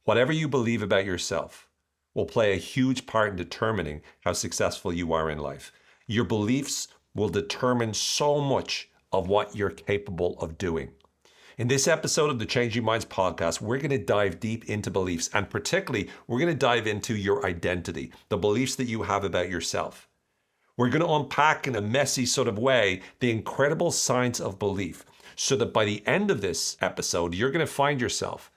Whatever you believe about yourself will play a huge part in determining how successful you are in life. Your beliefs will determine so much of what you're capable of doing. In this episode of the Changing Minds podcast, we're going to dive deep into beliefs, and particularly, we're going to dive into your identity, the beliefs that you have about yourself. We're going to unpack in a messy sort of way the incredible science of belief, so that by the end of this episode, you're going to find yourself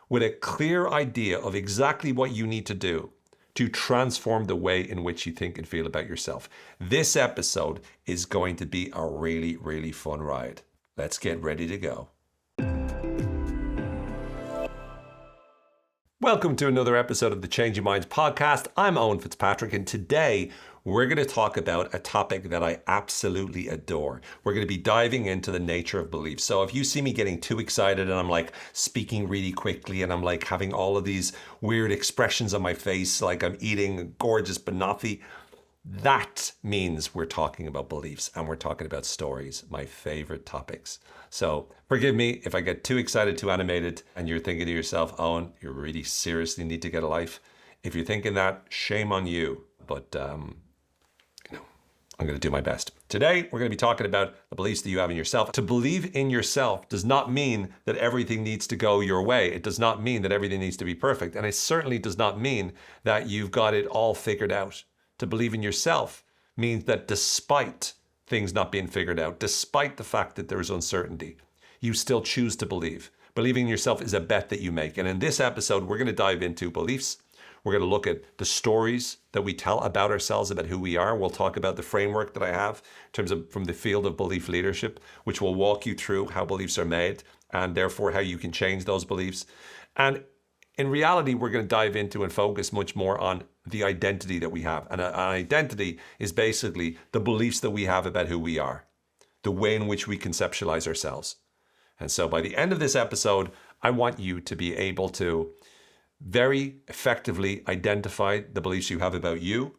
with a clear idea of exactly what you need to do to transform the way in which you think and feel about yourself. This episode is going to be a really, really fun ride. Let's get ready to go. Welcome to another episode of the Changing Minds podcast. I'm Owen Fitzpatrick, and today we're going to talk about a topic that I absolutely adore. We're going to be diving into the nature of belief. So if you see me getting too excited and I'm like speaking really quickly and I'm like having all of these weird expressions on my face, like I'm eating a gorgeous banoffee, that means we're talking about beliefs and we're talking about stories, my favorite topics. So forgive me if I get too excited, too animated, and you're thinking to yourself, Owen, you really seriously need to get a life. If you're thinking that, shame on you. But I'm going to do my best. Today, we're going to be talking about the beliefs that you have in yourself. To believe in yourself does not mean that everything needs to go your way. It does not mean that everything needs to be perfect. And it certainly does not mean that you've got it all figured out. To believe in yourself means that despite things not being figured out, despite the fact that there is uncertainty, you still choose to believe. Believing in yourself is a bet that you make. And in this episode, we're going to dive into beliefs. We're going to look at the stories that we tell about ourselves, about who we are. We'll talk about the framework that I have in terms of from the field of belief leadership, which will walk you through how beliefs are made and therefore how you can change those beliefs. And in reality, we're going to dive into and focus much more on the identity that we have. And an identity is basically the beliefs that we have about who we are, the way in which we conceptualize ourselves. And so by the end of this episode, I want you to be able to very effectively identify the beliefs you have about you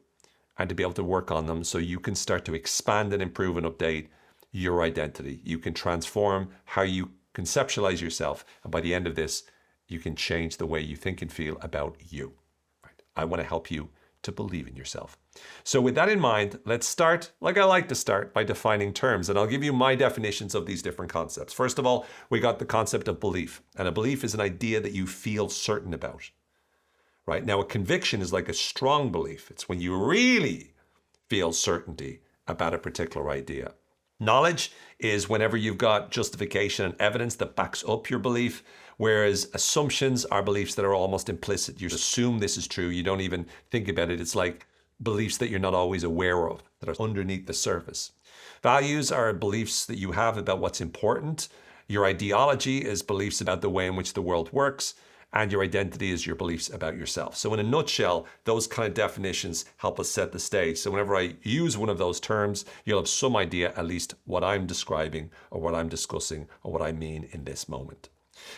and to be able to work on them so you can start to expand and improve and update your identity. You can transform how you conceptualize yourself. And by the end of this, you can change the way you think and feel about you. Right? I want to help you to believe in yourself. So with that in mind, let's start, like I like to start, by defining terms. And I'll give you my definitions of these different concepts. First of all, we got the concept of belief. And a belief is an idea that you feel certain about. Right? Now, a conviction is like a strong belief. It's when you really feel certainty about a particular idea. Knowledge is whenever you've got justification and evidence that backs up your belief, whereas assumptions are beliefs that are almost implicit. You assume this is true. You don't even think about it. It's like beliefs that you're not always aware of, that are underneath the surface. Values are beliefs that you have about what's important. Your ideology is beliefs about the way in which the world works. And your identity is your beliefs about yourself. So in a nutshell, those kind of definitions help us set the stage. So whenever I use one of those terms, you'll have some idea at least what I'm describing or what I'm discussing or what I mean in this moment.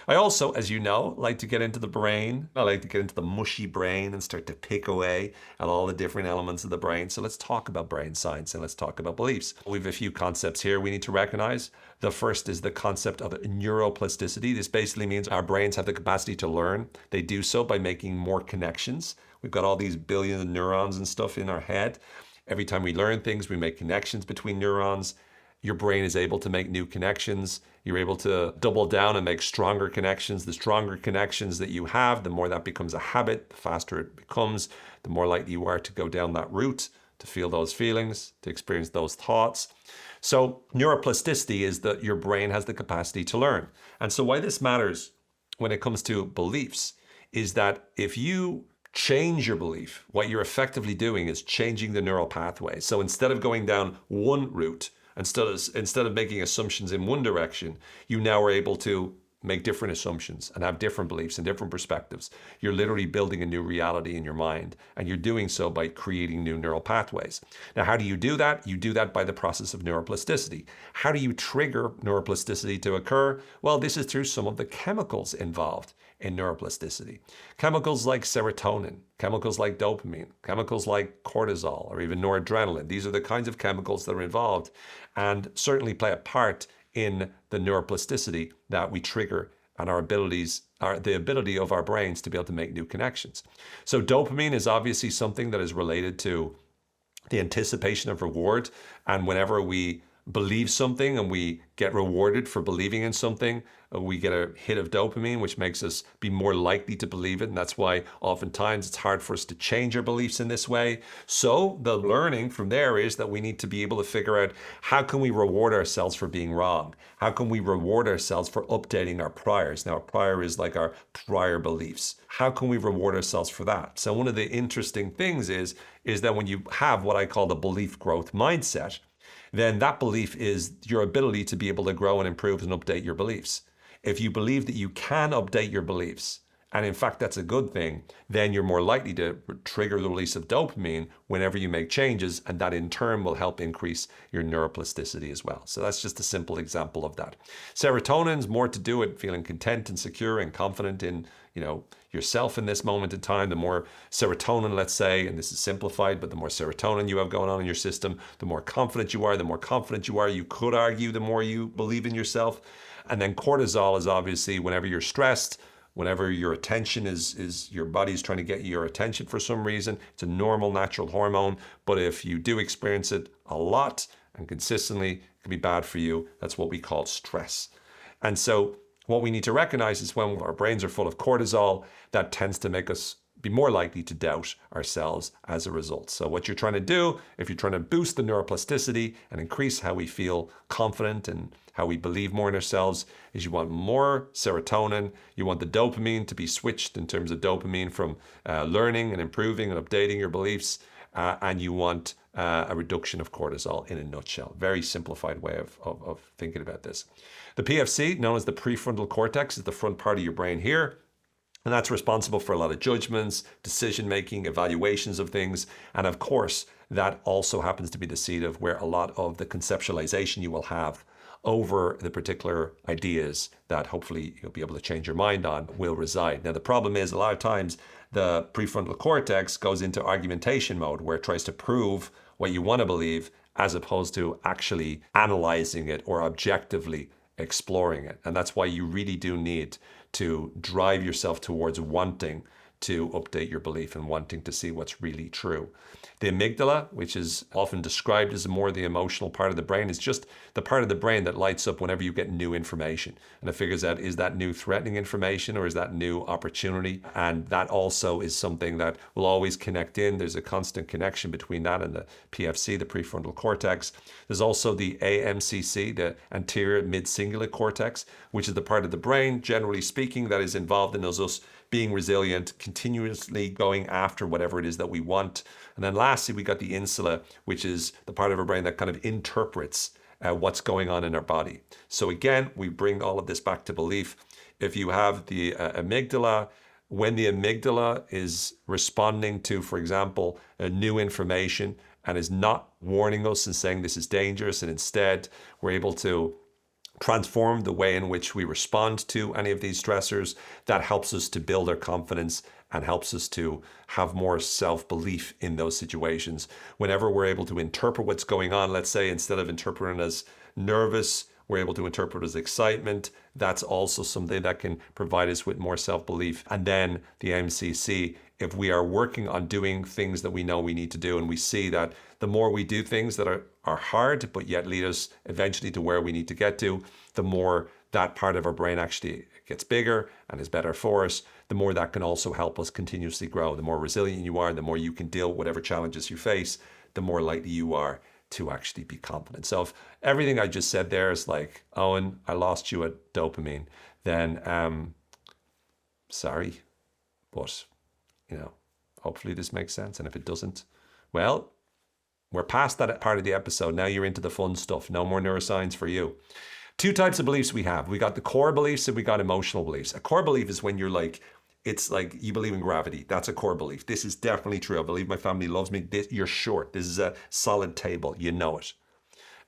I also, as you know, like to get into the brain. I like to get into the mushy brain and start to pick away at all the different elements of the brain. So let's talk about brain science and let's talk about beliefs. We have a few concepts here we need to recognize. The first is the concept of neuroplasticity. This basically means our brains have the capacity to learn. They do so by making more connections. We've got all these billions of neurons and stuff in our head. Every time we learn things, we make connections between neurons. Your brain is able to make new connections. You're able to double down and make stronger connections. The stronger connections that you have, the more that becomes a habit, the faster it becomes, the more likely you are to go down that route, to feel those feelings, to experience those thoughts. So neuroplasticity is that your brain has the capacity to learn. And so why this matters when it comes to beliefs is that if you change your belief, what you're effectively doing is changing the neural pathway. So instead of going down one route, instead of making assumptions in one direction, you now are able to make different assumptions and have different beliefs and different perspectives. You're literally building a new reality in your mind, and you're doing so by creating new neural pathways. Now, how do you do that? You do that by the process of neuroplasticity. How do you trigger neuroplasticity to occur? Well, this is through some of the chemicals involved in neuroplasticity. Chemicals like serotonin, chemicals like dopamine, chemicals like cortisol, or even noradrenaline. These are the kinds of chemicals that are involved and certainly play a part in the neuroplasticity that we trigger and our abilities are the ability of our brains to be able to make new connections. So dopamine is obviously something that is related to the anticipation of reward. And whenever we believe something and we get rewarded for believing in something, we get a hit of dopamine, which makes us be more likely to believe it. And that's why oftentimes it's hard for us to change our beliefs in this way. So the learning from there is that we need to be able to figure out, how can we reward ourselves for being wrong? How can we reward ourselves for updating our priors? Now, a prior is like our prior beliefs. How can we reward ourselves for that? So one of the interesting things is that when you have what I call the belief growth mindset, then that belief is your ability to be able to grow and improve and update your beliefs. If you believe that you can update your beliefs, and in fact that's a good thing, then you're more likely to trigger the release of dopamine whenever you make changes, and that in turn will help increase your neuroplasticity as well. So that's just a simple example of that. Serotonin's more to do with feeling content and secure and confident in, yourself in this moment in time. The more serotonin, let's say, and this is simplified, but the more serotonin you have going on in your system, the more confident you are. The more confident you are, you could argue, the more you believe in yourself. And then cortisol is obviously whenever you're stressed, whenever your attention is your body's trying to get your attention for some reason. It's a normal, natural hormone. But if you do experience it a lot and consistently, it can be bad for you. That's what we call stress. And so what we need to recognize is when our brains are full of cortisol, that tends to make us be more likely to doubt ourselves as a result. So what you're trying to do, if you're trying to boost the neuroplasticity and increase how we feel confident and how we believe more in ourselves, is you want more serotonin. You want the dopamine to be switched in terms of dopamine from learning and improving and updating your beliefs. And you want a reduction of cortisol in a nutshell. Very simplified way of thinking about this. The PFC, known as the prefrontal cortex, is the front part of your brain here. And that's responsible for a lot of judgments, decision-making, evaluations of things. And of course, that also happens to be the seat of where a lot of the conceptualization you will have over the particular ideas that hopefully you'll be able to change your mind on will reside. Now, the problem is a lot of times the prefrontal cortex goes into argumentation mode where it tries to prove what you want to believe as opposed to actually analyzing it or objectively exploring it. And that's why you really do need to drive yourself towards wanting to update your belief and wanting to see what's really true. The amygdala, which is often described as more the emotional part of the brain, is just the part of the brain that lights up whenever you get new information. And it figures out, is that new threatening information or is that new opportunity? And that also is something that will always connect in. There's a constant connection between that and the PFC, the prefrontal cortex. There's also the AMCC, the anterior mid-cingulate cortex, which is the part of the brain, generally speaking, that is involved in us being resilient, continuously going after whatever it is that we want. And then lastly, we got the insula, which is the part of our brain that kind of interprets what's going on in our body. So again, we bring all of this back to belief. If you have the amygdala, when the amygdala is responding to, for example, new information and is not warning us and saying this is dangerous, and instead we're able to transform the way in which we respond to any of these stressors, that helps us to build our confidence and helps us to have more self-belief in those situations. Whenever we're able to interpret what's going on, let's say instead of interpreting as nervous, we're able to interpret as excitement. That's also something that can provide us with more self-belief. And then the MCC, if we are working on doing things that we know we need to do, and we see that the more we do things that are hard, but yet lead us eventually to where we need to get to, the more that part of our brain actually gets bigger and is better for us, the more that can also help us continuously grow. The more resilient you are, the more you can deal with whatever challenges you face, the more likely you are to actually be confident. So if everything I just said there is like, Owen, I lost you at dopamine, then sorry, but hopefully this makes sense. And if it doesn't, well, we're past that part of the episode. Now you're into the fun stuff. No more neuroscience for you. Two types of beliefs we have. We got the core beliefs and we got emotional beliefs. A core belief is when you're like, it's like you believe in gravity. That's a core belief. This is definitely true. I believe my family loves me. You're short. This is a solid table. You know it.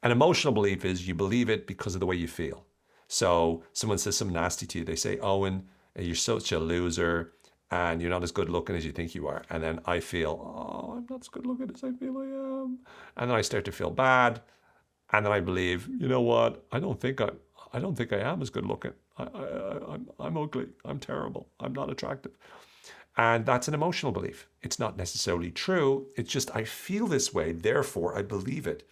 An emotional belief is you believe it because of the way you feel. So someone says something nasty to you. They say, Owen, you're such a loser and you're not as good looking as you think you are. And then I feel, oh, I'm not as good looking as I feel I am. And then I start to feel bad. And then I believe, you know what? I don't think I am as good looking. I'm ugly. I'm terrible. I'm not attractive. And that's an emotional belief. It's not necessarily true. It's just, I feel this way, therefore I believe it.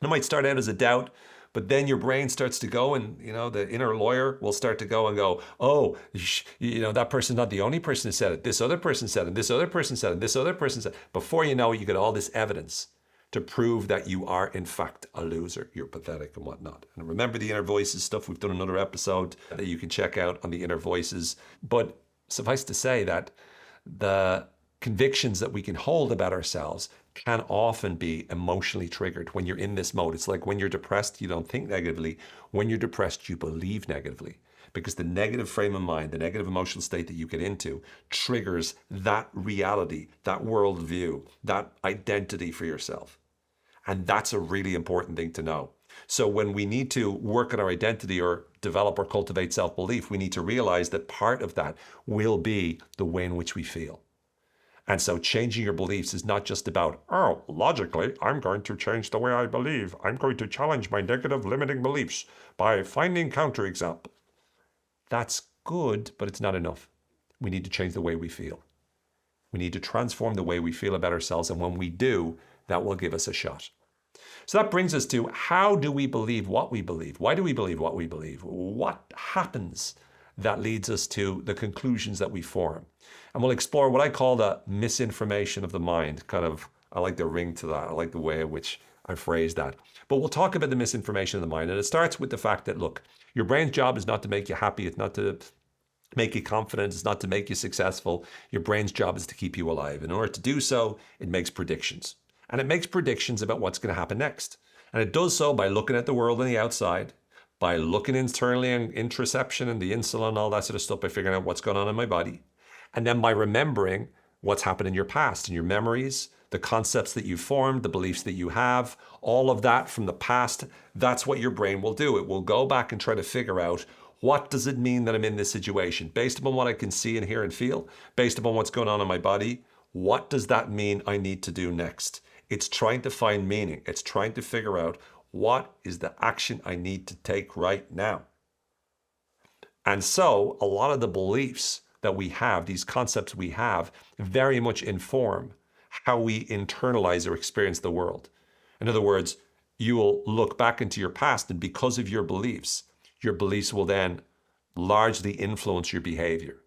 It might start out as a doubt, but then your brain starts to go, and the inner lawyer will start to go and go, oh, that person's not the only person who said it. This other person said it. This other person said it. This other person said it. Before you know it, you get all this evidence to prove that you are in fact a loser. You're pathetic and whatnot. And remember the inner voices stuff. We've done another episode that you can check out on the inner voices. But suffice to say that the convictions that we can hold about ourselves can often be emotionally triggered when you're in this mode. It's like when you're depressed, you don't think negatively. When you're depressed, you believe negatively, because the negative frame of mind, the negative emotional state that you get into triggers that reality, that worldview, that identity for yourself. And that's a really important thing to know. So when we need to work on our identity or develop or cultivate self-belief, we need to realize that part of that will be the way in which we feel. And so changing your beliefs is not just about, oh, logically, I'm going to change the way I believe. I'm going to challenge my negative limiting beliefs by finding counterexample. That's good, but it's not enough. We need to change the way we feel. We need to transform the way we feel about ourselves. And when we do, that will give us a shot. So that brings us to, how do we believe what we believe? Why do we believe what we believe? What happens that leads us to the conclusions that we form? And we'll explore what I call the misinformation of the mind. I like the ring to that. I like the way in which I phrase that. But we'll talk about the misinformation of the mind. And it starts with the fact that, look, your brain's job is not to make you happy. It's not to make you confident. It's not to make you successful. Your brain's job is to keep you alive. In order to do so, it makes predictions. And it makes predictions about what's going to happen next. And it does so by looking at the world on the outside, by looking internally and interoception and the insulin and all that sort of stuff, by figuring out what's going on in my body. And then by remembering what's happened in your past and your memories, the concepts that you formed, the beliefs that you have, all of that from the past. That's what your brain will do. It will go back and try to figure out, what does it mean that I'm in this situation? Based upon what I can see and hear and feel, based upon what's going on in my body, what does that mean I need to do next? It's trying to find meaning. It's trying to figure out, what is the action I need to take right now? And so a lot of the beliefs that we have, these concepts we have, very much inform how we internalize or experience the world. In other words, you will look back into your past, and because of your beliefs will then largely influence your behavior.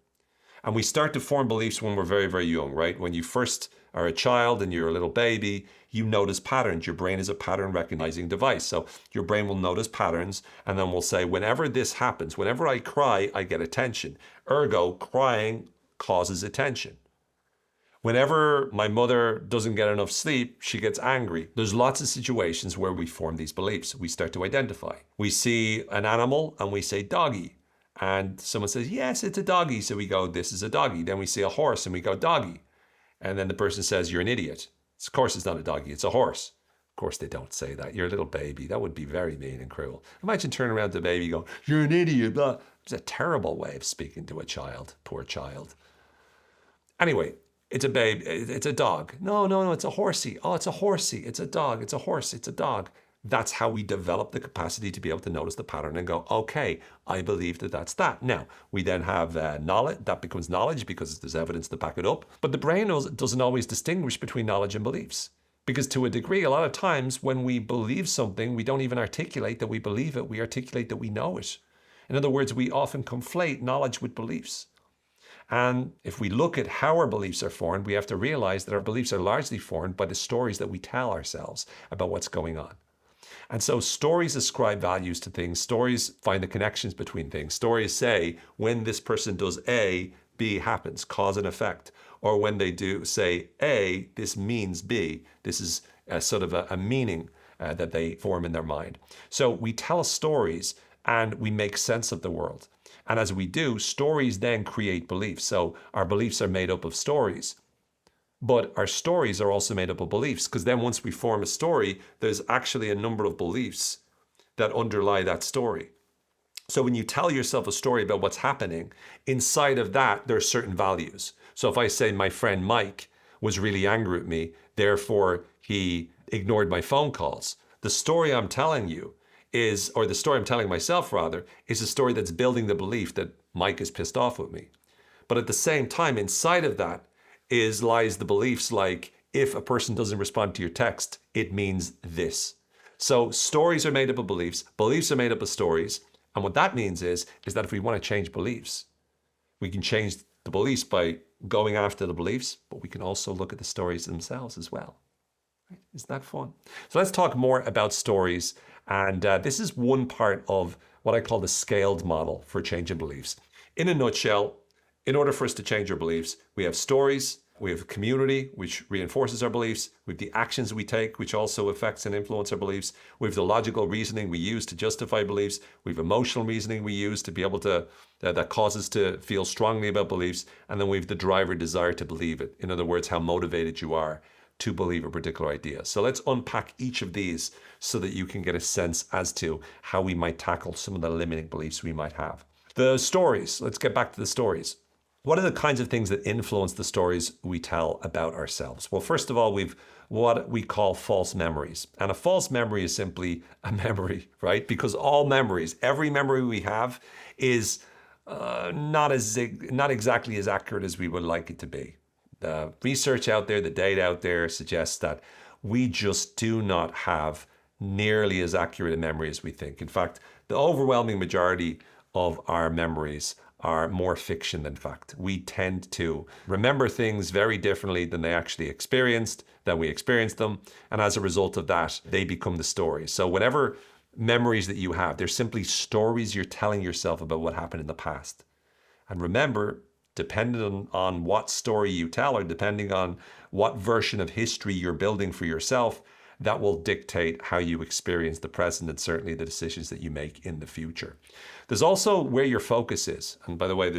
And we start to form beliefs when we're very, very young, right? When you first are a child and you're a little baby, you notice patterns. Your brain is a pattern recognizing device. So your brain will notice patterns and then will say, whenever this happens, whenever I cry, I get attention. Ergo, crying causes attention. Whenever my mother doesn't get enough sleep, she gets angry. There's lots of situations where we form these beliefs. We start to identify. We see an animal and we say doggy. And someone says, yes, it's a doggy. So we go, this is a doggy. Then we see a horse and we go, doggy. And then the person says, you're an idiot. Of course, it's not a doggy, it's a horse. Of course, they don't say that. You're a little baby. That would be very mean and cruel. Imagine turning around to the baby and going, you're an idiot. Blah. It's a terrible way of speaking to a child. Poor child. Anyway, it's a baby. It's a dog. No, it's a horsey. Oh, it's a horsey. It's a dog. It's a horse. It's a dog. That's how we develop the capacity to be able to notice the pattern and go, okay, I believe that that's that. Now, we then have knowledge. That becomes knowledge because there's evidence to back it up. But the brain doesn't always distinguish between knowledge and beliefs. Because to a degree, a lot of times when we believe something, we don't even articulate that we believe it. We articulate that we know it. In other words, we often conflate knowledge with beliefs. And if we look at how our beliefs are formed, we have to realize that our beliefs are largely formed by the stories that we tell ourselves about what's going on. And so stories ascribe values to things. Stories find the connections between things. Stories say, when this person does A, B happens, cause and effect. Or when they do say A, this means B. This is a sort of a meaning that they form in their mind. So we tell stories and we make sense of the world. And as we do, stories then create beliefs. So our beliefs are made up of stories. But our stories are also made up of beliefs, because then once we form a story, there's actually a number of beliefs that underlie that story. So when you tell yourself a story about what's happening, inside of that, there are certain values. So if I say my friend Mike was really angry at me, therefore he ignored my phone calls, the story I'm telling you is, or the story I'm telling myself rather, is a story that's building the belief that Mike is pissed off with me. But at the same time, inside of that lies the beliefs like, if a person doesn't respond to your text, it means this. So stories are made up of beliefs are made up of stories. And what that means is that if we want to change beliefs, we can change the beliefs by going after the beliefs, but we can also look at the stories themselves as well. Isn't that fun? So let's talk more about stories. And this is one part of what I call the scaled model for changing beliefs. In a nutshell, in order for us to change our beliefs, we have stories, we have community, which reinforces our beliefs, we have the actions we take, which also affects and influence our beliefs, we have the logical reasoning we use to justify beliefs, we have emotional reasoning we use to be able to, that causes us to feel strongly about beliefs, and then we have the driver desire to believe it. In other words, how motivated you are to believe a particular idea. So let's unpack each of these so that you can get a sense as to how we might tackle some of the limiting beliefs we might have. The stories, let's get back to the stories. What are the kinds of things that influence the stories we tell about ourselves? Well, first of all, we've what we call false memories. And a false memory is simply a memory, right? Because all memories, every memory we have is not exactly as accurate as we would like it to be. The research out there, the data out there suggests that we just do not have nearly as accurate a memory as we think. In fact, the overwhelming majority of our memories are more fiction than fact. We tend to remember things very differently than we experienced them. And as a result of that, they become the story. So whatever memories that you have, they're simply stories you're telling yourself about what happened in the past. And remember, depending on what story you tell, or depending on what version of history you're building for yourself, that will dictate how you experience the present and certainly the decisions that you make in the future. There's also where your focus is. And by the way,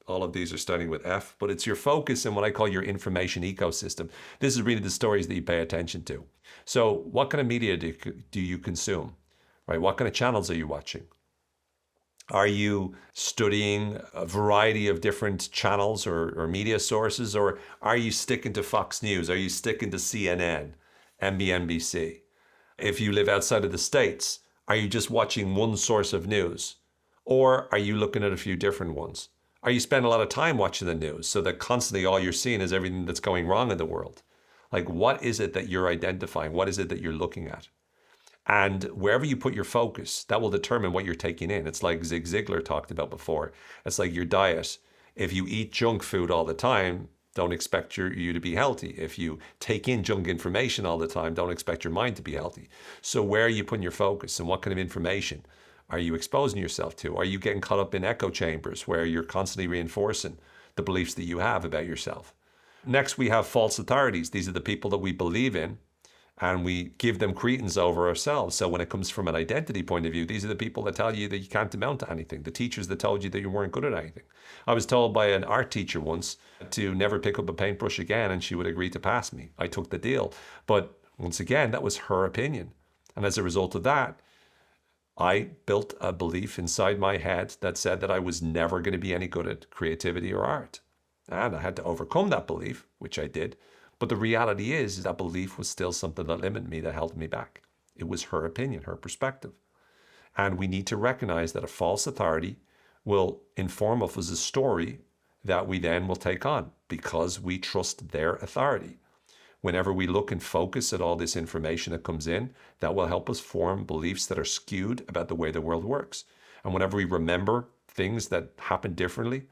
all of these are starting with F, but it's your focus in what I call your information ecosystem. This is really the stories that you pay attention to. So what kind of media do you consume, right? What kind of channels are you watching? Are you studying a variety of different channels or media sources, or are you sticking to Fox News? Are you sticking to CNN, MSNBC? If you live outside of the States, are you just watching one source of news? Or are you looking at a few different ones? Are you spending a lot of time watching the news so that constantly all you're seeing is everything that's going wrong in the world? Like, what is it that you're identifying? What is it that you're looking at? And wherever you put your focus, that will determine what you're taking in. It's like Zig Ziglar talked about before. It's like your diet. If you eat junk food all the time, don't expect you to be healthy. If you take in junk information all the time, don't expect your mind to be healthy. So where are you putting your focus, and what kind of information are you exposing yourself to? Are you getting caught up in echo chambers where you're constantly reinforcing the beliefs that you have about yourself? Next, we have false authorities. These are the people that we believe in, and we give them credence over ourselves. So when it comes from an identity point of view, these are the people that tell you that you can't amount to anything. The teachers that told you that you weren't good at anything. I was told by an art teacher once to never pick up a paintbrush again, and she would agree to pass me. I took the deal. But once again, that was her opinion. And as a result of that, I built a belief inside my head that said that I was never going to be any good at creativity or art. And I had to overcome that belief, which I did. But the reality is that belief was still something that limited me, that held me back. It was her opinion, her perspective. And we need to recognize that a false authority will inform us as a story that we then will take on because we trust their authority. Whenever we look and focus at all this information that comes in, that will help us form beliefs that are skewed about the way the world works. And whenever we remember things that happen differently,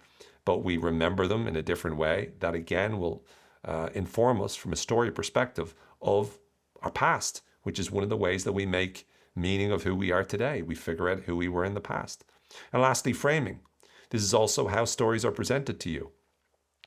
but we remember them in a different way, that again will inform us from a story perspective of our past, which is one of the ways that we make meaning of who we are today. We figure out who we were in the past. And lastly, framing. This is also how stories are presented to you.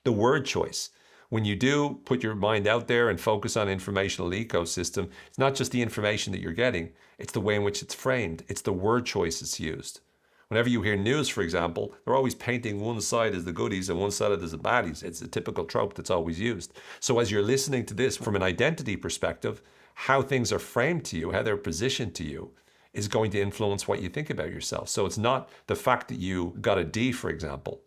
The word choice. When you do put your mind out there and focus on informational ecosystem, it's not just the information that you're getting, it's the way in which it's framed. It's the word choice that's used. Whenever you hear news, for example, they're always painting one side as the goodies and one side as the baddies. It's a typical trope that's always used. So as you're listening to this from an identity perspective, how things are framed to you, how they're positioned to you, is going to influence what you think about yourself. So it's not the fact that you got a D, for example,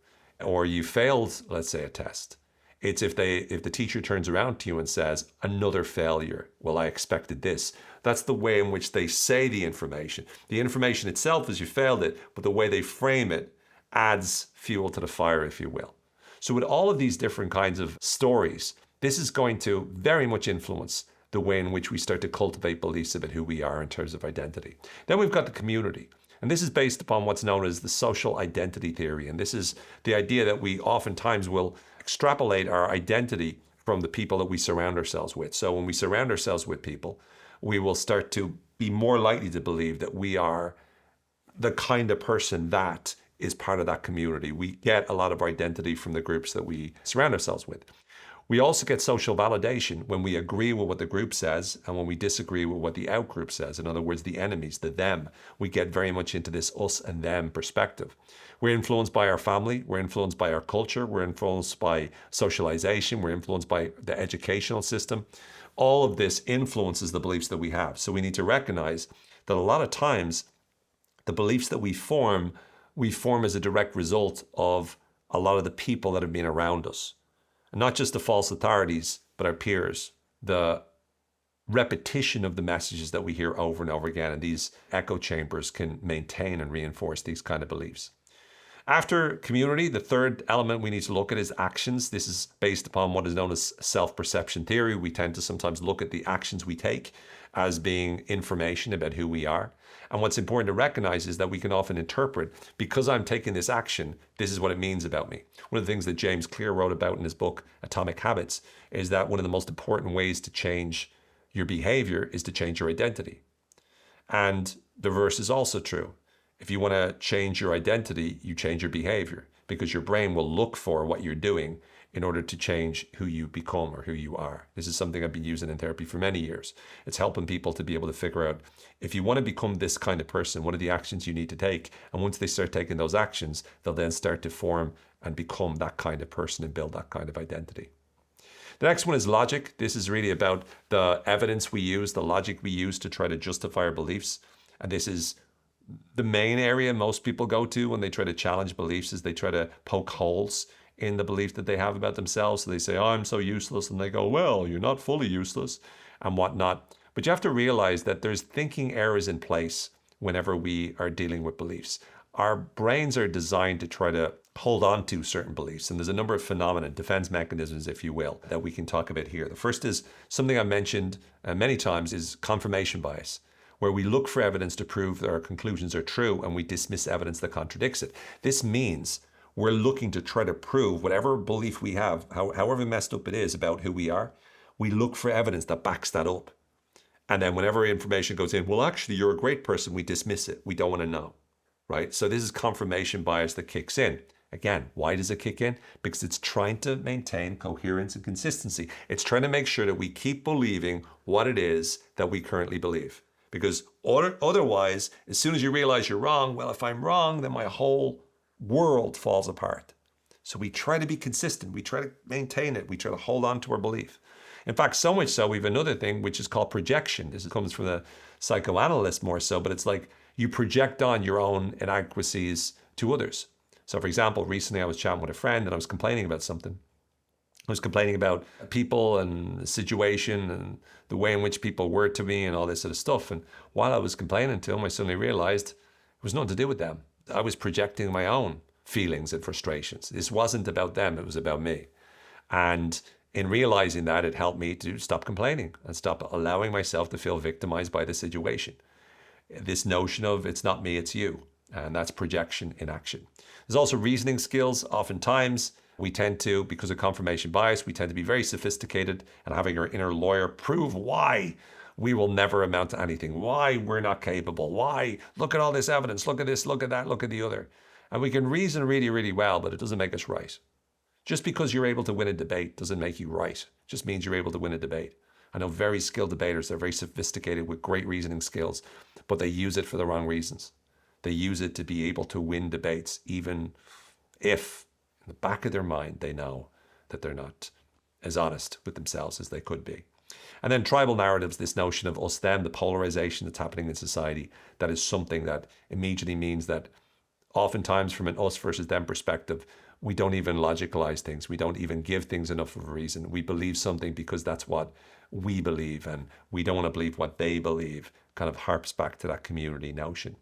or you failed, let's say, a test. It's if the teacher turns around to you and says, another failure. Well, I expected this. That's the way in which they say the information. The information itself is you failed it, but the way they frame it adds fuel to the fire, if you will. So with all of these different kinds of stories, this is going to very much influence the way in which we start to cultivate beliefs about who we are in terms of identity. Then we've got the community. And this is based upon what's known as the social identity theory. And this is the idea that we oftentimes will extrapolate our identity from the people that we surround ourselves with. So when we surround ourselves with people, we will start to be more likely to believe that we are the kind of person that is part of that community. We get a lot of our identity from the groups that we surround ourselves with. We also get social validation when we agree with what the group says and when we disagree with what the outgroup says. In other words, the enemies, the them. We get very much into this us and them perspective. We're influenced by our family. We're influenced by our culture. We're influenced by socialization. We're influenced by the educational system. All of this influences the beliefs that we have. So we need to recognize that a lot of times the beliefs that we form as a direct result of a lot of the people that have been around us. And not just the false authorities, but our peers, the repetition of the messages that we hear over and over again. And these echo chambers can maintain and reinforce these kind of beliefs. After community, the third element we need to look at is actions. This is based upon what is known as self-perception theory. We tend to sometimes look at the actions we take as being information about who we are. And what's important to recognize is that we can often interpret, because I'm taking this action, this is what it means about me. One of the things that James Clear wrote about in his book, Atomic Habits, is that one of the most important ways to change your behavior is to change your identity. And the reverse is also true. If you want to change your identity, you change your behavior, because your brain will look for what you're doing in order to change who you become or who you are. This is something I've been using in therapy for many years. It's helping people to be able to figure out, if you want to become this kind of person, what are the actions you need to take? And once they start taking those actions, they'll then start to form and become that kind of person and build that kind of identity. The next one is logic. This is really about the evidence we use, the logic we use to try to justify our beliefs. And this is the main area most people go to when they try to challenge beliefs, is they try to poke holes in the belief that they have about themselves. So they say, oh, I'm so useless. And they go, well, you're not fully useless and whatnot. But you have to realize that there's thinking errors in place whenever we are dealing with beliefs. Our brains are designed to try to hold on to certain beliefs. And there's a number of phenomena, defense mechanisms, if you will, that we can talk about here. The first is something I mentioned many times, is confirmation bias, where we look for evidence to prove that our conclusions are true and we dismiss evidence that contradicts it. This means we're looking to try to prove whatever belief we have, however messed up it is about who we are, we look for evidence that backs that up. And then whenever information goes in, well, actually, you're a great person, we dismiss it. We don't want to know, right? So this is confirmation bias that kicks in. Again, why does it kick in? Because it's trying to maintain coherence and consistency. It's trying to make sure that we keep believing what it is that we currently believe. Because otherwise, as soon as you realize you're wrong, well, if I'm wrong, then my whole world falls apart. So we try to be consistent. We try to maintain it. We try to hold on to our belief. In fact, so much so, we have another thing, which is called projection. This comes from the psychoanalyst more so, but it's like you project on your own inadequacies to others. So for example, recently I was chatting with a friend and I was complaining about something. I was complaining about people and the situation and the way in which people were to me and all this sort of stuff. And while I was complaining to him, I suddenly realized it was nothing to do with them. I was projecting my own feelings and frustrations. This wasn't about them, it was about me. And in realizing that, it helped me to stop complaining and stop allowing myself to feel victimized by the situation. This notion of it's not me, it's you. And that's projection in action. There's also reasoning skills. Oftentimes, we tend to, because of confirmation bias, we tend to be very sophisticated and having our inner lawyer prove why we will never amount to anything, why we're not capable, why, look at all this evidence, look at this, look at that, look at the other. And we can reason really, really well, but it doesn't make us right. Just because you're able to win a debate doesn't make you right. It just means you're able to win a debate. I know very skilled debaters, they're very sophisticated with great reasoning skills, but they use it for the wrong reasons. They use it to be able to win debates, even if in the back of their mind they know that they're not as honest with themselves as they could be. And then tribal narratives, this notion of us, them, the polarization that's happening in society, that is something that immediately means that oftentimes from an us versus them perspective, we don't even logicalize things. We don't even give things enough of a reason. We believe something because that's what we believe, and we don't want to believe what they believe. Kind of harps back to that community notion.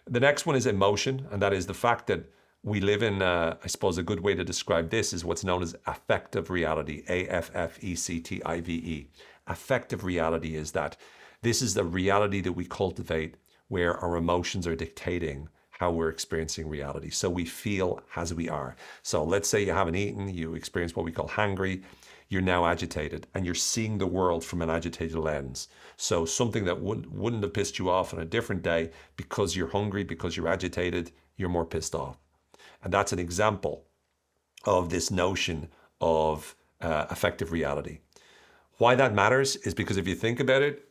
The next one is emotion, and that is the fact that we live in, I suppose a good way to describe this is what's known as affective reality, AFFECTIVE. Affective reality is that this is the reality that we cultivate where our emotions are dictating how we're experiencing reality. So we feel as we are. So let's say you haven't eaten, you experience what we call hangry, you're now agitated, and you're seeing the world from an agitated lens. So something that wouldn't have pissed you off on a different day, because you're hungry, because you're agitated, you're more pissed off. And that's an example of this notion of affective reality. Why that matters is because if you think about it,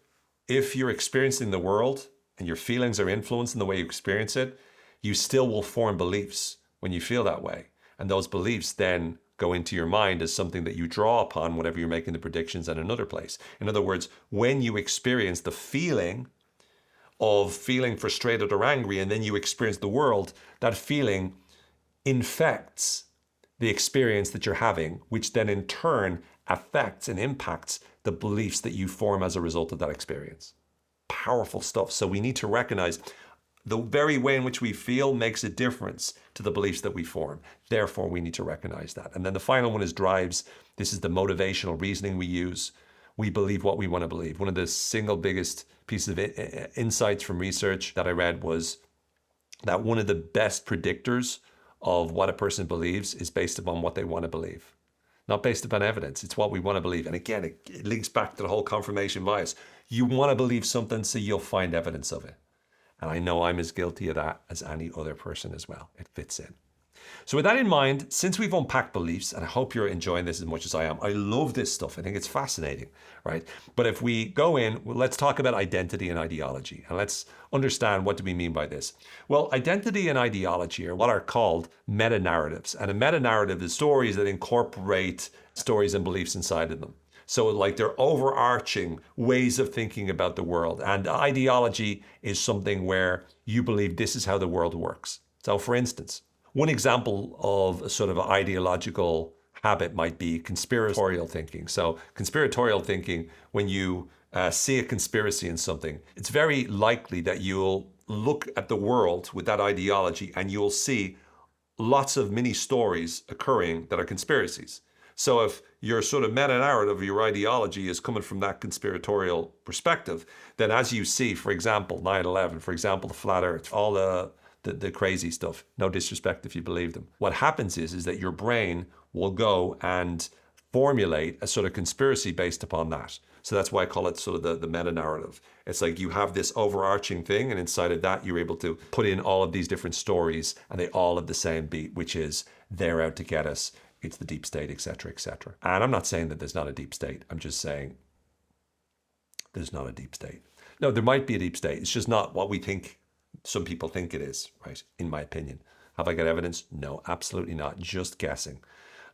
if you're experiencing the world and your feelings are influencing the way you experience it, you still will form beliefs when you feel that way. And those beliefs then go into your mind as something that you draw upon whenever you're making the predictions in another place. In other words, when you experience the feeling of feeling frustrated or angry, and then you experience the world, that feeling infects the experience that you're having, which then in turn affects and impacts the beliefs that you form as a result of that experience. Powerful stuff. So we need to recognize the very way in which we feel makes a difference to the beliefs that we form. Therefore, we need to recognize that. And then the final one is drives. This is the motivational reasoning we use. We believe what we want to believe. One of the single biggest pieces of insights from research that I read was that one of the best predictors of what a person believes is based upon what they want to believe, not based upon evidence. It's what we want to believe. And again, it links back to the whole confirmation bias. You want to believe something, so you'll find evidence of it. And I know I'm as guilty of that as any other person as well. It fits in. So with that in mind, since we've unpacked beliefs, and I hope you're enjoying this as much as I am, I love this stuff. I think it's fascinating, right? But if we go in, let's talk about identity and ideology, and let's understand what do we mean by this. Well, identity and ideology are what are called meta-narratives. And a meta-narrative is stories that incorporate stories and beliefs inside of them. So like they're overarching ways of thinking about the world. And ideology is something where you believe this is how the world works. So for instance, one example of a sort of ideological habit might be conspiratorial thinking. So conspiratorial thinking, when you see a conspiracy in something, it's very likely that you'll look at the world with that ideology and you'll see lots of mini stories occurring that are conspiracies. So if your sort of meta-narrative, your ideology is coming from that conspiratorial perspective, then as you see, for example, 9/11, for example, the flat earth, all the crazy stuff, no disrespect if you believe them. What happens is that your brain will go and formulate a sort of conspiracy based upon that. So that's why I call it sort of the meta-narrative. It's like you have this overarching thing, and inside of that, you're able to put in all of these different stories, and they all have the same beat, which is they're out to get us. It's the deep state, etc., etc. And I'm not saying that there's not a deep state. I'm just saying there's not a deep state. No, there might be a deep state. It's just not what we think. Some people think it is, right? In my opinion. Have I got evidence? No, absolutely not. Just guessing,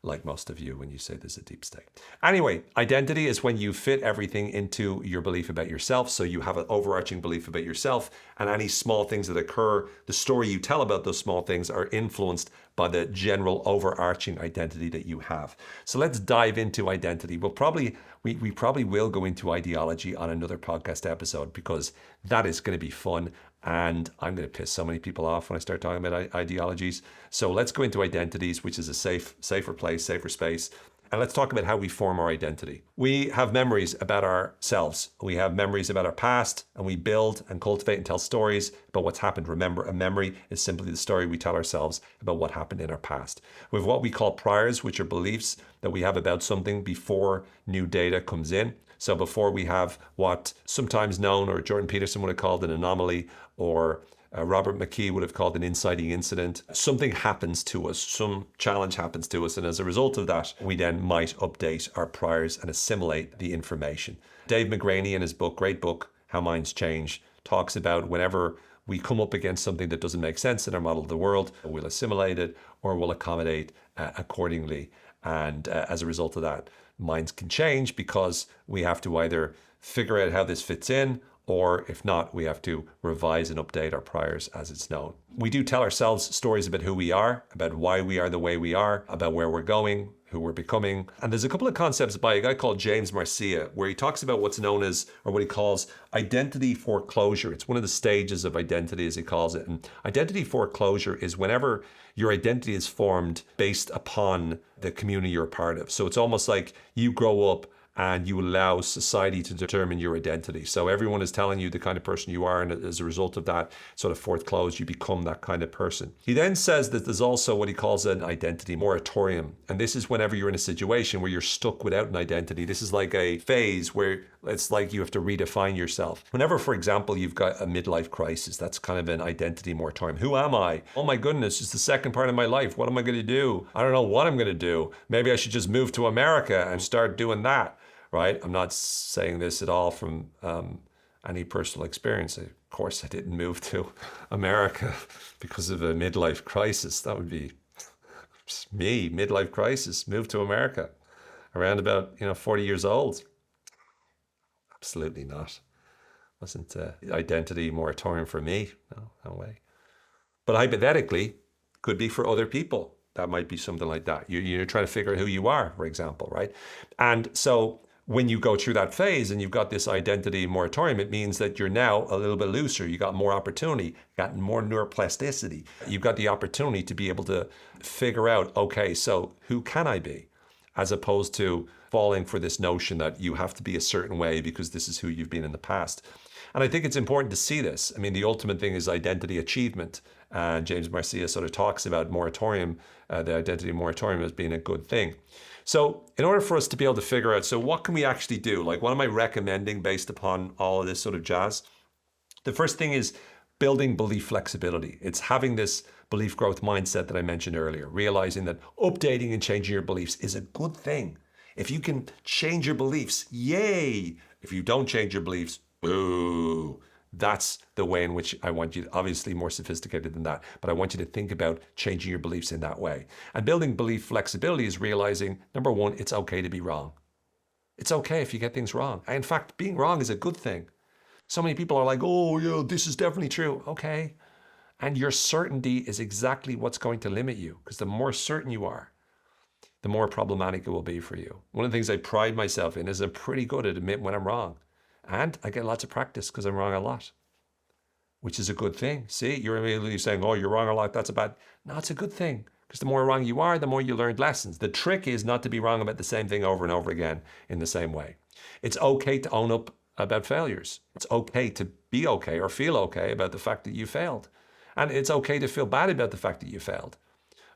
like most of you when you say there's a deep state. Anyway, identity is when you fit everything into your belief about yourself. So you have an overarching belief about yourself, and any small things that occur, the story you tell about those small things are influenced by the general overarching identity that you have. So let's dive into identity. We probably will go into ideology on another podcast episode, because that is going to be fun. And I'm going to piss so many people off when I start talking about ideologies. So let's go into identities, which is a safer place, safer space. And let's talk about how we form our identity. We have memories about ourselves. We have memories about our past, and we build and cultivate and tell stories about what's happened. Remember, a memory is simply the story we tell ourselves about what happened in our past. We have what we call priors, which are beliefs that we have about something before new data comes in. So before we have what sometimes known, or Jordan Peterson would have called an anomaly, or Robert McKee would have called an inciting incident. Something happens to us, some challenge happens to us, and as a result of that, we then might update our priors and assimilate the information. Dave McGraney, in his book, great book, How Minds Change, talks about whenever we come up against something that doesn't make sense in our model of the world, we'll assimilate it or we'll accommodate accordingly. And as a result of that, minds can change, because we have to either figure out how this fits in, or if not, we have to revise and update our priors as it's known. We do tell ourselves stories about who we are, about why we are the way we are, about where we're going, who we're becoming. And there's a couple of concepts by a guy called James Marcia, where he talks about what's known as, or what he calls, identity foreclosure. It's one of the stages of identity, as he calls it. And identity foreclosure is whenever your identity is formed based upon the community you're a part of. So it's almost like you grow up and you allow society to determine your identity. So everyone is telling you the kind of person you are, and as a result of that sort of foreclosed, you become that kind of person. He then says that there's also what he calls an identity moratorium. And this is whenever you're in a situation where you're stuck without an identity. This is like a phase where it's like you have to redefine yourself. Whenever, for example, you've got a midlife crisis, that's kind of an identity moratorium. Who am I? Oh my goodness, it's the second part of my life. What am I going to do? I don't know what I'm going to do. Maybe I should just move to America and start doing that. Right? I'm not saying this at all from any personal experience. Of course, I didn't move to America because of a midlife crisis. That would be me, midlife crisis, moved to America around about 40 years old. Absolutely not. Wasn't identity moratorium for me. No way. But hypothetically, could be for other people. That might be something like that. You're trying to figure out who you are, for example, right? And so when you go through that phase and you've got this identity moratorium, it means that you're now a little bit looser. You got more opportunity, you got more neuroplasticity. You've got the opportunity to be able to figure out, okay, so who can I be? As opposed to falling for this notion that you have to be a certain way because this is who you've been in the past. And I think it's important to see this. I mean, the ultimate thing is identity achievement. And James Marcia sort of talks about moratorium, the identity moratorium as being a good thing. So in order for us to be able to figure out, so what can we actually do? Like, what am I recommending based upon all of this sort of jazz? The first thing is building belief flexibility. It's having this belief growth mindset that I mentioned earlier, realizing that updating and changing your beliefs is a good thing. If you can change your beliefs, yay. If you don't change your beliefs, boo. That's the way in which I want you to, obviously more sophisticated than that, but I want you to think about changing your beliefs in that way. And building belief flexibility is realizing, number one, it's okay to be wrong. It's okay if you get things wrong. In fact, being wrong is a good thing. So many people are like, oh, yeah, this is definitely true. Okay. And your certainty is exactly what's going to limit you, because the more certain you are, the more problematic it will be for you. One of the things I pride myself in is I'm pretty good at admitting when I'm wrong. And I get lots of practice because I'm wrong a lot, which is a good thing. See, you're immediately saying, oh, you're wrong a lot. That's a bad. No, it's a good thing, because the more wrong you are, the more you learn lessons. The trick is not to be wrong about the same thing over and over again in the same way. It's okay to own up about failures. It's okay to be okay or feel okay about the fact that you failed. And it's okay to feel bad about the fact that you failed.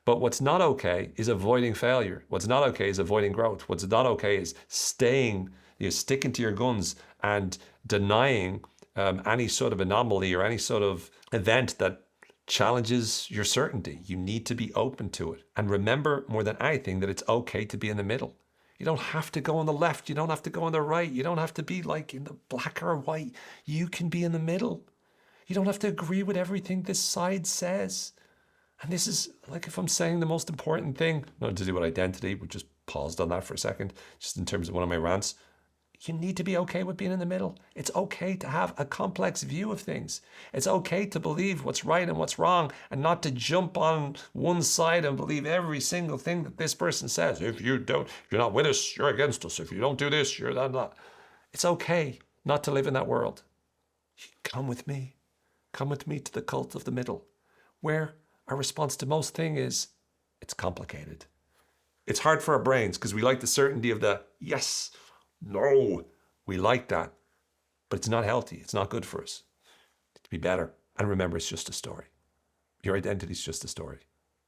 But what's not okay is avoiding failure. What's not okay is avoiding growth. What's not okay is sticking to your guns and denying any sort of anomaly or any sort of event that challenges your certainty. You need to be open to it. And remember more than anything that it's okay to be in the middle. You don't have to go on the left. You don't have to go on the right. You don't have to be like in the black or white. You can be in the middle. You don't have to agree with everything this side says. And this is, like, if I'm saying the most important thing, not to do with identity, we just paused on that for a second, just in terms of one of my rants. You need to be okay with being in the middle. It's okay to have a complex view of things. It's okay to believe what's right and what's wrong, and not to jump on one side and believe every single thing that this person says. If you're not with us, you're against us. If you don't do this, you're that. It's okay not to live in that world. Come with me. Come with me to the cult of the middle, where our response to most things is, it's complicated. It's hard for our brains because we like the certainty of the yes, no. We like that, but it's not healthy. It's not good for us. To be better. And remember, it's just a story. Your identity is just a story.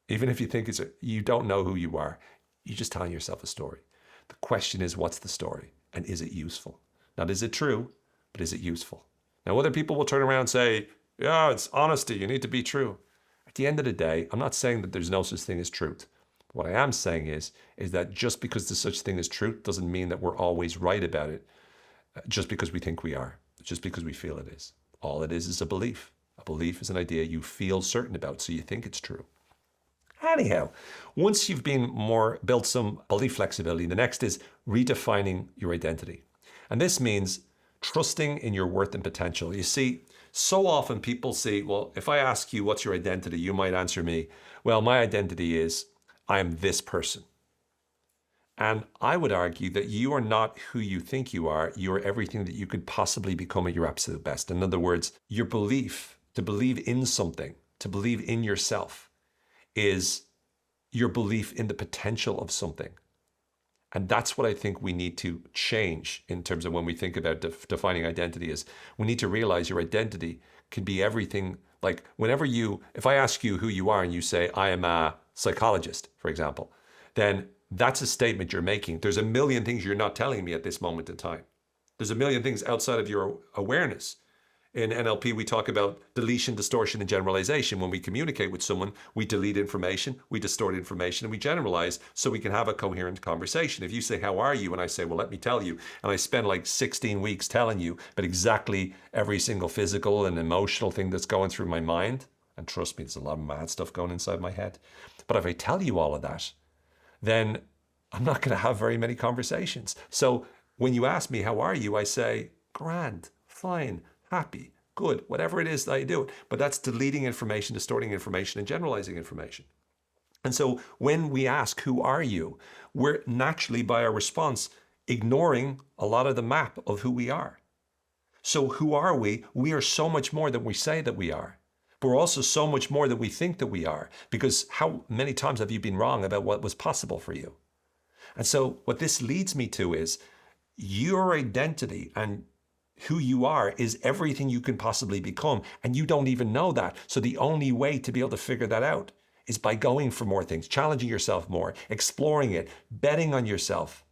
Even if you think you don't know who you are, you're just telling yourself a story. The question is, what's the story? And is it useful? Not is it true, but is it useful? Now, other people will turn around and say, yeah, it's honesty. You need to be true. At the end of the day, I'm not saying that there's no such thing as truth. What I am saying is that just because there's such thing as truth doesn't mean that we're always right about it, just because we think we are, just because we feel it is. All it is a belief. A belief is an idea you feel certain about, so you think it's true. Anyhow, once you've built some belief flexibility, the next is redefining your identity. And this means Trusting in your worth and potential. You see, so often people say, well, if I ask you what's your identity, you might answer me, well, my identity is I am this person. And I would argue that you are not who you think you are. You are everything that you could possibly become at your absolute best. In other words, your belief, to believe in something, to believe in yourself, is your belief in the potential of something. And that's what I think we need to change in terms of when we think about defining identity is we need to realize your identity can be everything. Like if I ask you who you are and you say, I am a psychologist, for example, then that's a statement you're making. There's a million things you're not telling me at this moment in time. There's a million things outside of your awareness. In NLP, we talk about deletion, distortion, and generalization. When we communicate with someone, we delete information, we distort information, and we generalize so we can have a coherent conversation. If you say, how are you? And I say, well, let me tell you. And I spend like 16 weeks telling you about exactly every single physical and emotional thing that's going through my mind. And trust me, there's a lot of mad stuff going inside my head. But if I tell you all of that, then I'm not going to have very many conversations. So when you ask me, how are you? I say, grand, fine, happy, good, whatever it is that I do. But that's deleting information, distorting information, and generalizing information. And so when we ask, who are you? We're naturally, by our response, ignoring a lot of the map of who we are. So who are we? We are so much more than we say that we are. But we're also so much more than we think that we are. Because how many times have you been wrong about what was possible for you? And so what this leads me to is your identity and who you are is everything you can possibly become. And you don't even know that. So the only way to be able to figure that out is by going for more things, challenging yourself more, exploring it, betting on yourself,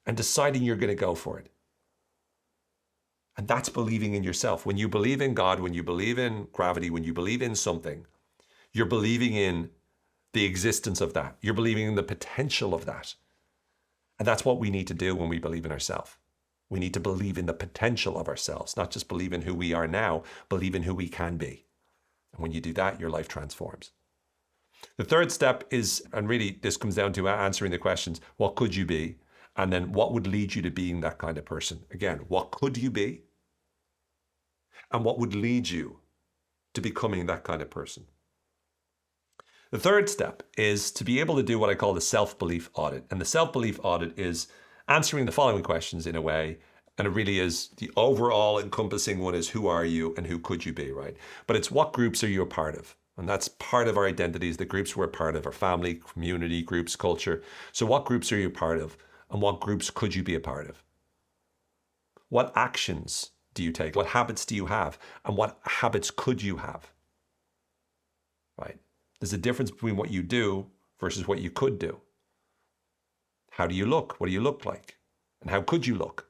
and deciding you're going to go for it. And that's believing in yourself. When you believe in God, when you believe in gravity, when you believe in something, you're believing in the existence of that. You're believing in the potential of that. And that's what we need to do when we believe in ourselves. We need to believe in the potential of ourselves, not just believe in who we are now, believe in who we can be. And when you do that, your life transforms. The third step is, and really this comes down to answering the questions, what could you be? And then what would lead you to being that kind of person? Again, what could you be? And what would lead you to becoming that kind of person? The third step is to be able to do what I call the self-belief audit. And the self-belief audit is answering the following questions in a way, and it really is the overall encompassing one is who are you and who could you be, right? But it's what groups are you a part of? And that's part of our identities, the groups we're a part of, our family, community, groups, culture. So what groups are you a part of? And what groups could you be a part of? What actions do you take? What habits do you have? And what habits could you have? Right? There's a difference between what you do versus what you could do. How do you look? What do you look like? And how could you look?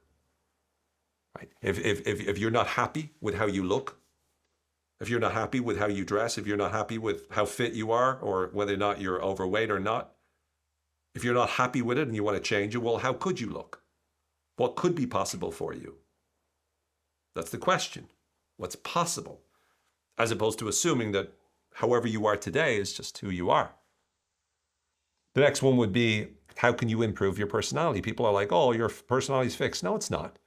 Right? If you're not happy with how you look, if you're not happy with how you dress, if you're not happy with how fit you are, or whether or not you're overweight or not, if you're not happy with it and you want to change it, well, how could you look? What could be possible for you? That's the question. What's possible? As opposed to assuming that however you are today is just who you are. The next one would be, how can you improve your personality? People are like, oh, your personality's fixed. No, it's not.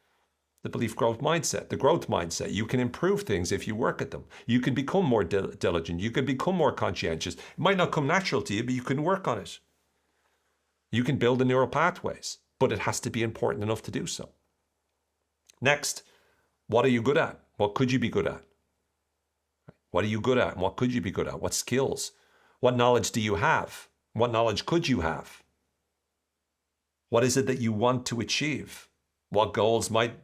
The belief growth mindset, the growth mindset. You can improve things if you work at them. You can become more diligent. You can become more conscientious. It might not come natural to you, but you can work on it. You can build the neural pathways, but it has to be important enough to do so. Next, what are you good at? What could you be good at? What are you good at? And what could you be good at? What skills? What knowledge do you have? What knowledge could you have? What is it that you want to achieve? What goals might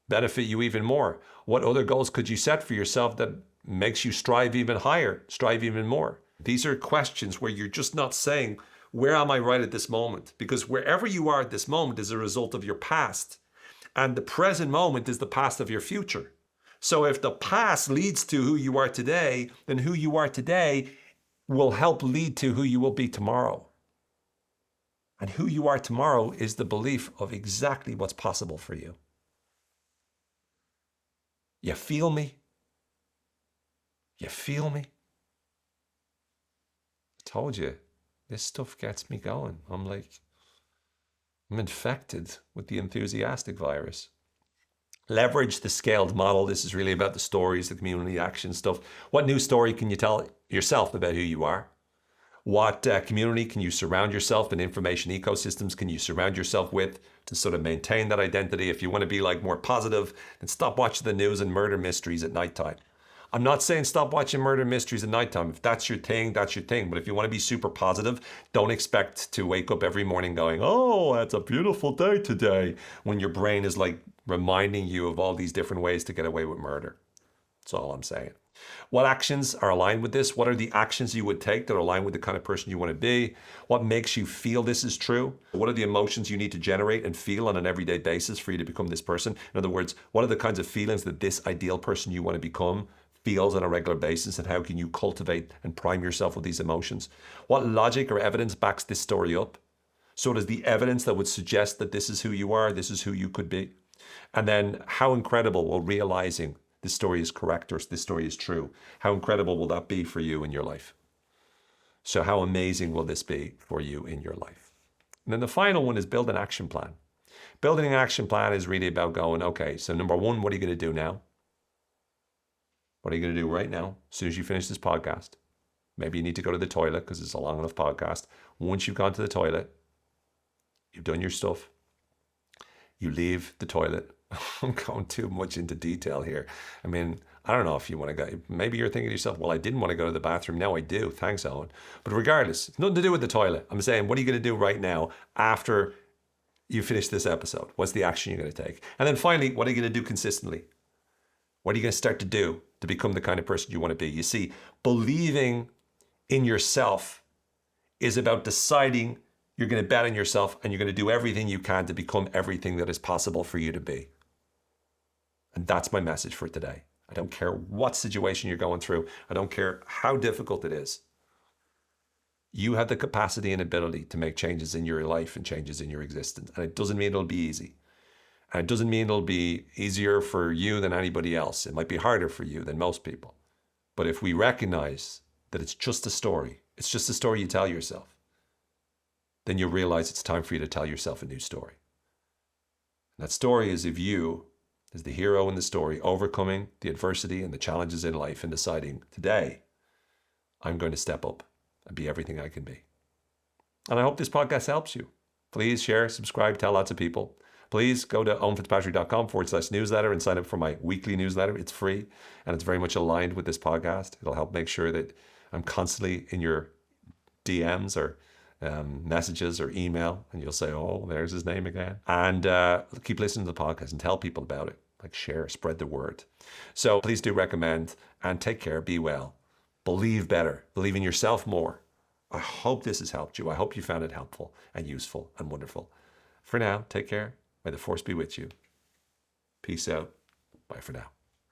benefit you even more? What other goals could you set for yourself that makes you strive even higher, strive even more? These are questions where you're just not saying, where am I right at this moment? Because wherever you are at this moment is a result of your past. And the present moment is the past of your future. So if the past leads to who you are today, then who you are today will help lead to who you will be tomorrow. And who you are tomorrow is the belief of exactly what's possible for you. You feel me? You feel me? I told you, this stuff gets me going. I'm infected with the enthusiastic virus. Leverage the scaled model. This is really about the stories, the community action stuff. What new story can you tell yourself about who you are? What community can you surround yourself in, information ecosystems can you surround yourself with to sort of maintain that identity? If you want to be like more positive, then stop watching the news and murder mysteries at nighttime. I'm not saying stop watching murder mysteries at nighttime. If that's your thing, that's your thing. But if you want to be super positive, don't expect to wake up every morning going, oh, it's a beautiful day today, when your brain is like reminding you of all these different ways to get away with murder. That's all I'm saying. What actions are aligned with this? What are the actions you would take that are aligned with the kind of person you want to be? What makes you feel this is true? What are the emotions you need to generate and feel on an everyday basis for you to become this person? In other words, what are the kinds of feelings that this ideal person you want to become feels on a regular basis, and how can you cultivate and prime yourself with these emotions? What logic or evidence backs this story up? So does the evidence that would suggest that this is who you are, this is who you could be? And then how incredible will realizing this story is correct or this story is true, how incredible will that be for you in your life? So how amazing will this be for you in your life? And then the final one is build an action plan. Building an action plan is really about going, okay, so number one, what are you going to do now? What are you going to do right now, as soon as you finish this podcast? Maybe you need to go to the toilet because it's a long enough podcast. Once you've gone to the toilet, you've done your stuff, you leave the toilet. I'm going too much into detail here. I mean, I don't know if you want to go. Maybe you're thinking to yourself, well, I didn't want to go to the bathroom. Now I do. Thanks, Owen. But regardless, it's nothing to do with the toilet. I'm saying, what are you going to do right now after you finish this episode? What's the action you're going to take? And then finally, what are you going to do consistently? What are you going to start to do to become the kind of person you want to be? You see, believing in yourself is about deciding you're going to bet on yourself and you're going to do everything you can to become everything that is possible for you to be. And that's my message for today. I don't care what situation you're going through. I don't care how difficult it is. You have the capacity and ability to make changes in your life and changes in your existence. And it doesn't mean it'll be easy. And it doesn't mean it'll be easier for you than anybody else. It might be harder for you than most people. But if we recognize that it's just a story, it's just a story you tell yourself, then you'll realize it's time for you to tell yourself a new story. And that story is of you as the hero in the story, overcoming the adversity and the challenges in life and deciding, today, I'm going to step up and be everything I can be. And I hope this podcast helps you. Please share, subscribe, tell lots of people. Please go to owenfitzpatrick.com/newsletter and sign up for my weekly newsletter. It's free and it's very much aligned with this podcast. It'll help make sure that I'm constantly in your DMs or messages or email, and you'll say, oh, there's his name again. And keep listening to the podcast and tell people about it. Like, share, spread the word. So please do recommend, and take care, be well, believe better, believe in yourself more. I hope this has helped you. I hope you found it helpful and useful and wonderful. For now, take care. May the force be with you. Peace out. Bye for now.